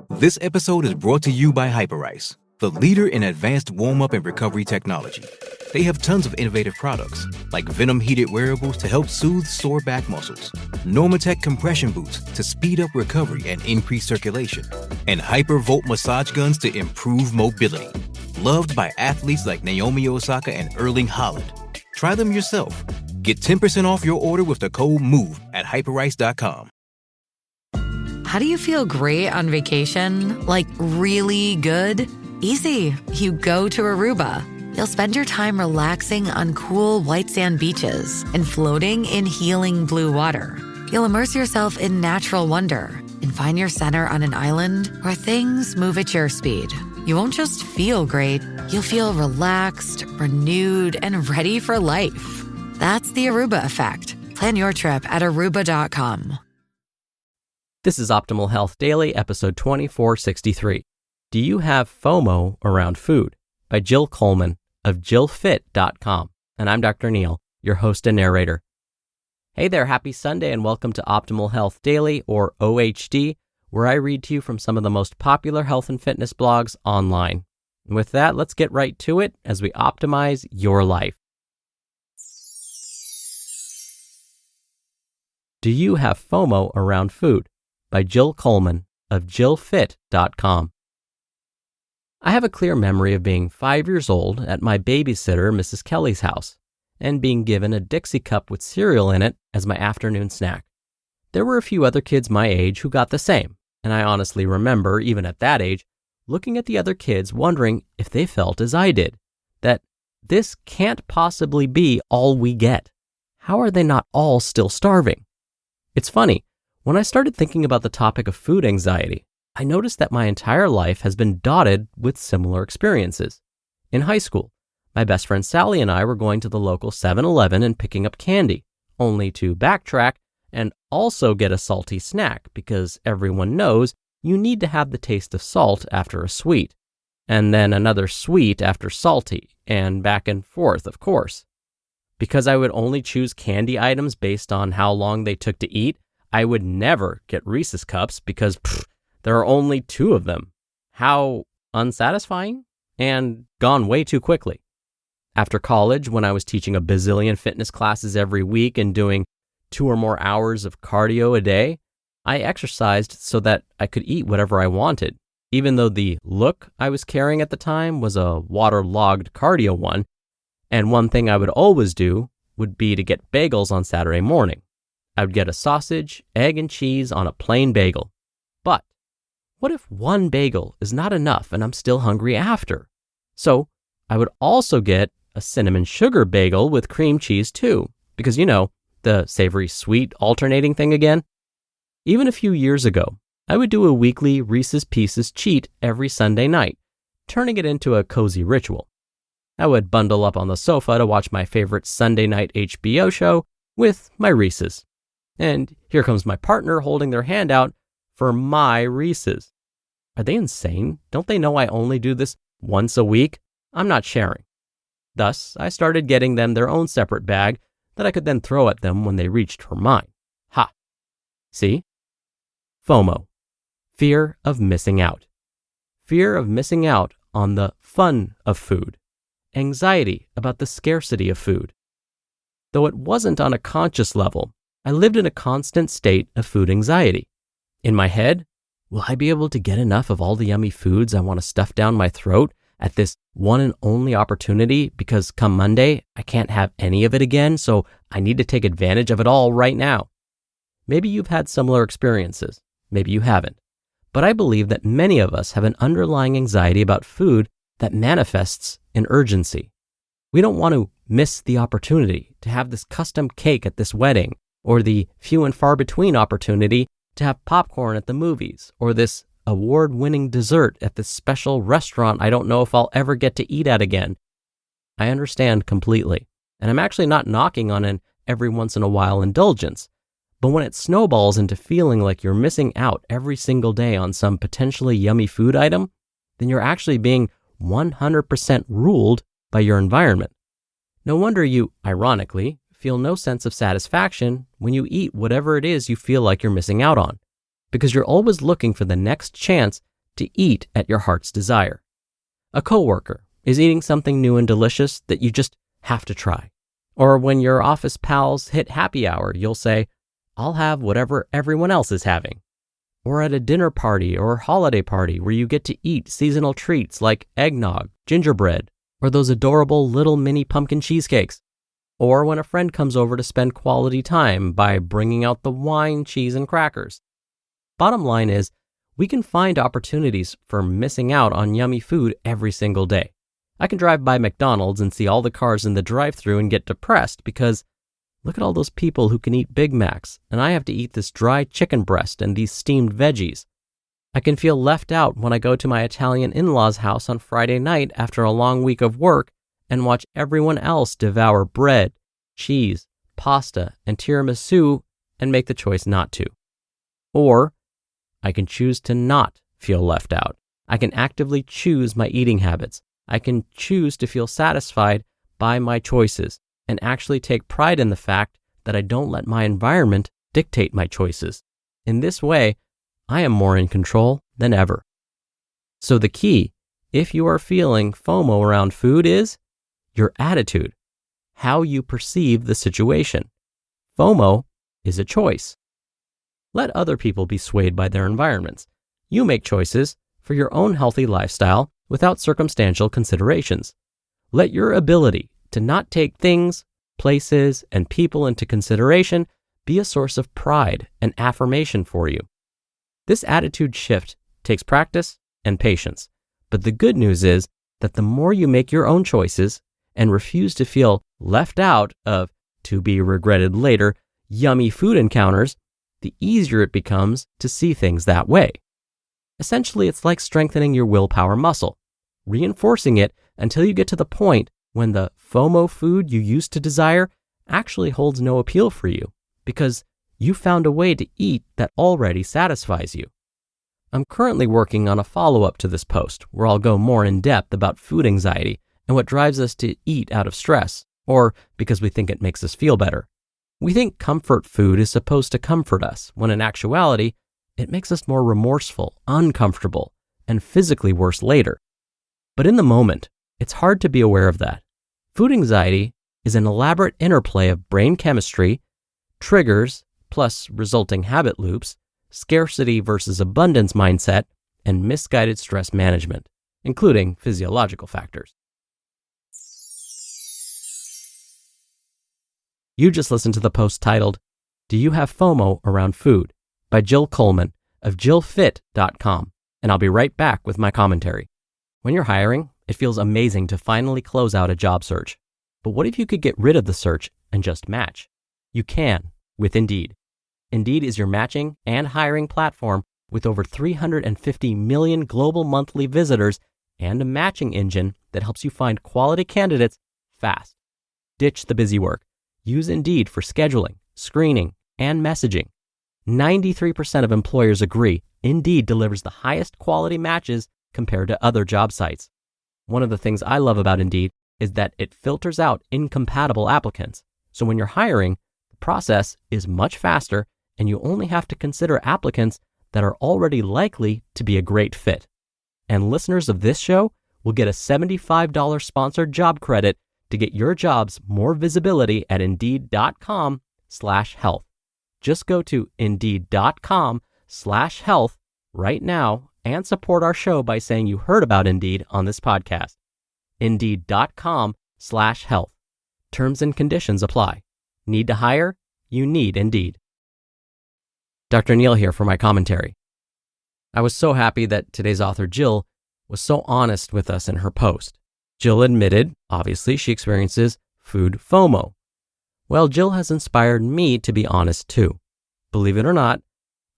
This episode is brought to you by Hyperice, the leader in advanced warm-up and recovery technology. They have tons of innovative products, like Venom-heated wearables to help soothe sore back muscles, Normatec compression boots to speed up recovery and increase circulation, and Hypervolt massage guns to improve mobility. Loved by athletes like Naomi Osaka and Erling Haaland. Try them yourself. Get 10% off your order with the code MOVE at hyperice.com. How do you feel great on vacation? Like really good? Easy. You go to Aruba. You'll spend your time relaxing on cool white sand beaches and floating in healing blue water. You'll immerse yourself in natural wonder and find your center on an island where things move at your speed. You won't just feel great, you'll feel relaxed, renewed, and ready for life. That's the Aruba effect. Plan your trip at aruba.com. This is Optimal Health Daily, episode 2463. Do you have FOMO around food? By Jill Coleman of JillFit.com. And I'm Dr. Neil, your host and narrator. Hey there, happy Sunday and welcome to Optimal Health Daily, or OHD, where I read to you from some of the most popular health and fitness blogs online. And with that, let's get right to it as we optimize your life. Do you have FOMO around food? By Jill Coleman of JillFit.com. I have a clear memory of being 5 years old at my babysitter, Mrs. Kelly's house, and being given a Dixie cup with cereal in it as my afternoon snack. There were a few other kids my age who got the same, and I honestly remember, even at that age, looking at the other kids wondering if they felt as I did, that this can't possibly be all we get. How are they not all still starving? It's funny. When I started thinking about the topic of food anxiety, I noticed that my entire life has been dotted with similar experiences. In high school, my best friend Sally and I were going to the local 7-Eleven and picking up candy, only to backtrack and also get a salty snack because everyone knows you need to have the taste of salt after a sweet, and then another sweet after salty, and back and forth, of course. Because I would only choose candy items based on how long they took to eat, I would never get Reese's Cups because there are only 2 of them. How unsatisfying and gone way too quickly. After college, when I was teaching a bazillion fitness classes every week and doing 2 or more hours of cardio a day, I exercised so that I could eat whatever I wanted, even though the look I was carrying at the time was a waterlogged cardio one. And one thing I would always do would be to get bagels on Saturday morning. I would get a sausage, egg, and cheese on a plain bagel. But what if one bagel is not enough and I'm still hungry after? So I would also get a cinnamon sugar bagel with cream cheese too, because the savory sweet alternating thing again. Even a few years ago, I would do a weekly Reese's Pieces cheat every Sunday night, turning it into a cozy ritual. I would bundle up on the sofa to watch my favorite Sunday night HBO show with my Reese's. And here comes my partner holding their hand out for my Reese's. Are they insane? Don't they know I only do this once a week? I'm not sharing. Thus, I started getting them their own separate bag that I could then throw at them when they reached for mine. Ha! See? FOMO. Fear of missing out. Fear of missing out on the fun of food. Anxiety about the scarcity of food. Though it wasn't on a conscious level, I lived in a constant state of food anxiety. In my head, will I be able to get enough of all the yummy foods I want to stuff down my throat at this one and only opportunity because come Monday, I can't have any of it again, so I need to take advantage of it all right now. Maybe you've had similar experiences. Maybe you haven't. But I believe that many of us have an underlying anxiety about food that manifests in urgency. We don't want to miss the opportunity to have this custom cake at this wedding, or the few and far between opportunity to have popcorn at the movies, or this award-winning dessert at this special restaurant I don't know if I'll ever get to eat at again. I understand completely, and I'm actually not knocking on an every once in a while indulgence, but when it snowballs into feeling like you're missing out every single day on some potentially yummy food item, then you're actually being 100% ruled by your environment. No wonder you, ironically, feel no sense of satisfaction when you eat whatever it is you feel like you're missing out on, because you're always looking for the next chance to eat at your heart's desire. A coworker is eating something new and delicious that you just have to try. Or when your office pals hit happy hour, you'll say, I'll have whatever everyone else is having. Or at a dinner party or holiday party where you get to eat seasonal treats like eggnog, gingerbread, or those adorable little mini pumpkin cheesecakes. Or when a friend comes over to spend quality time by bringing out the wine, cheese, and crackers. Bottom line is, we can find opportunities for missing out on yummy food every single day. I can drive by McDonald's and see all the cars in the drive-thru and get depressed because look at all those people who can eat Big Macs, and I have to eat this dry chicken breast and these steamed veggies. I can feel left out when I go to my Italian in-laws' house on Friday night after a long week of work and watch everyone else devour bread, cheese, pasta, and tiramisu and make the choice not to. Or I can choose to not feel left out. I can actively choose my eating habits. I can choose to feel satisfied by my choices and actually take pride in the fact that I don't let my environment dictate my choices. In this way, I am more in control than ever. So the key, if you are feeling FOMO around food, is your attitude, how you perceive the situation. FOMO is a choice. Let other people be swayed by their environments. You make choices for your own healthy lifestyle without circumstantial considerations. Let your ability to not take things, places, and people into consideration be a source of pride and affirmation for you. This attitude shift takes practice and patience, but the good news is that the more you make your own choices and refuse to feel left out of, to be regretted later, yummy food encounters, the easier it becomes to see things that way. Essentially, it's like strengthening your willpower muscle, reinforcing it until you get to the point when the FOMO food you used to desire actually holds no appeal for you because you found a way to eat that already satisfies you. I'm currently working on a follow-up to this post where I'll go more in depth about food anxiety and what drives us to eat out of stress or because we think it makes us feel better. We think comfort food is supposed to comfort us, when in actuality, it makes us more remorseful, uncomfortable, and physically worse later. But in the moment, it's hard to be aware of that. Food anxiety is an elaborate interplay of brain chemistry, triggers, plus resulting habit loops, scarcity versus abundance mindset, and misguided stress management, including physiological factors. You just listened to the post titled, Do You Have FOMO Around Food? By Jill Coleman of JillFit.com, and I'll be right back with my commentary. When you're hiring, it feels amazing to finally close out a job search. But what if you could get rid of the search and just match? You can with Indeed. Indeed is your matching and hiring platform with over 350 million global monthly visitors and a matching engine that helps you find quality candidates fast. Ditch the busy work. Use Indeed for scheduling, screening, and messaging. 93% of employers agree Indeed delivers the highest quality matches compared to other job sites. One of the things I love about Indeed is that it filters out incompatible applicants. So when you're hiring, the process is much faster and you only have to consider applicants that are already likely to be a great fit. And listeners of this show will get a $75 sponsored job credit to get your jobs more visibility at Indeed.com/health. Just go to Indeed.com/health right now and support our show by saying you heard about Indeed on this podcast. Indeed.com/health. Terms and conditions apply. Need to hire? You need Indeed. Dr. Neil here for my commentary. I was so happy that today's author, Jill, was so honest with us in her post. Jill admitted, obviously, she experiences food FOMO. Well, Jill has inspired me to be honest too. Believe it or not,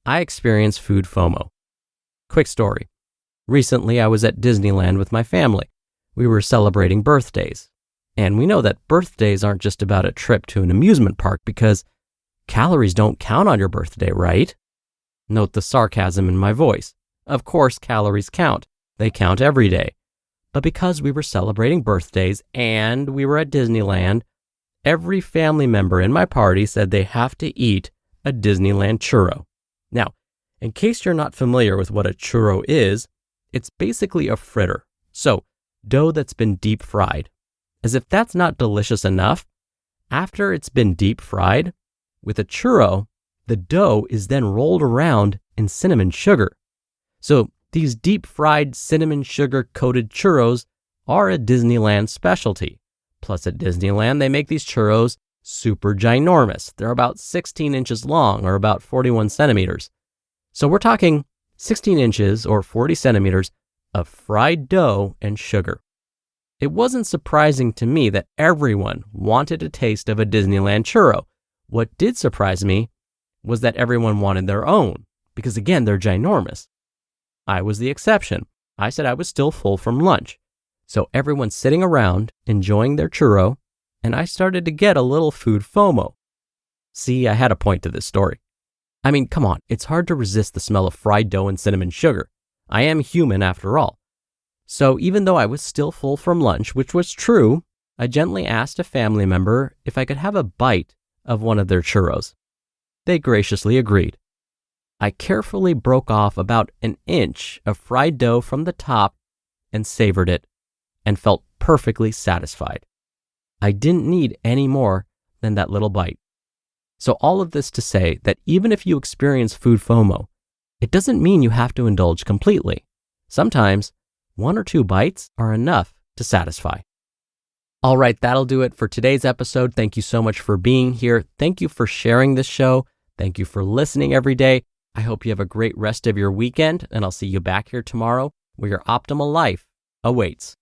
I experience food FOMO. Quick story. Recently, I was at Disneyland with my family. We were celebrating birthdays. And we know that birthdays aren't just about a trip to an amusement park because calories don't count on your birthday, right? Note the sarcasm in my voice. Of course, calories count. They count every day. But because we were celebrating birthdays and we were at Disneyland, every family member in my party said they have to eat a Disneyland churro. Now, in case you're not familiar with what a churro is, It's basically a fritter. So, dough that's been deep fried. As if that's not delicious enough, after it's been deep fried, with a churro, the dough is then rolled around in cinnamon sugar. So, these deep fried cinnamon sugar coated churros are a Disneyland specialty. Plus, at Disneyland, they make these churros super ginormous. They're about 16 inches long, or about 41 centimeters. So we're talking 16 inches or 40 centimeters of fried dough and sugar. It wasn't surprising to me that everyone wanted a taste of a Disneyland churro. What did surprise me was that everyone wanted their own, because again, they're ginormous. I was the exception. I said I was still full from lunch. So everyone's sitting around enjoying their churro, and I started to get a little food FOMO. See, I had a point to this story. I mean, come on, it's hard to resist the smell of fried dough and cinnamon sugar. I am human after all. So even though I was still full from lunch, which was true, I gently asked a family member if I could have a bite of one of their churros. They graciously agreed. I carefully broke off about an inch of fried dough from the top and savored it and felt perfectly satisfied. I didn't need any more than that little bite. So all of this to say that even if you experience food FOMO, it doesn't mean you have to indulge completely. Sometimes 1 or 2 bites are enough to satisfy. All right, that'll do it for today's episode. Thank you so much for being here. Thank you for sharing this show. Thank you for listening every day. I hope you have a great rest of your weekend, and I'll see you back here tomorrow where your optimal life awaits.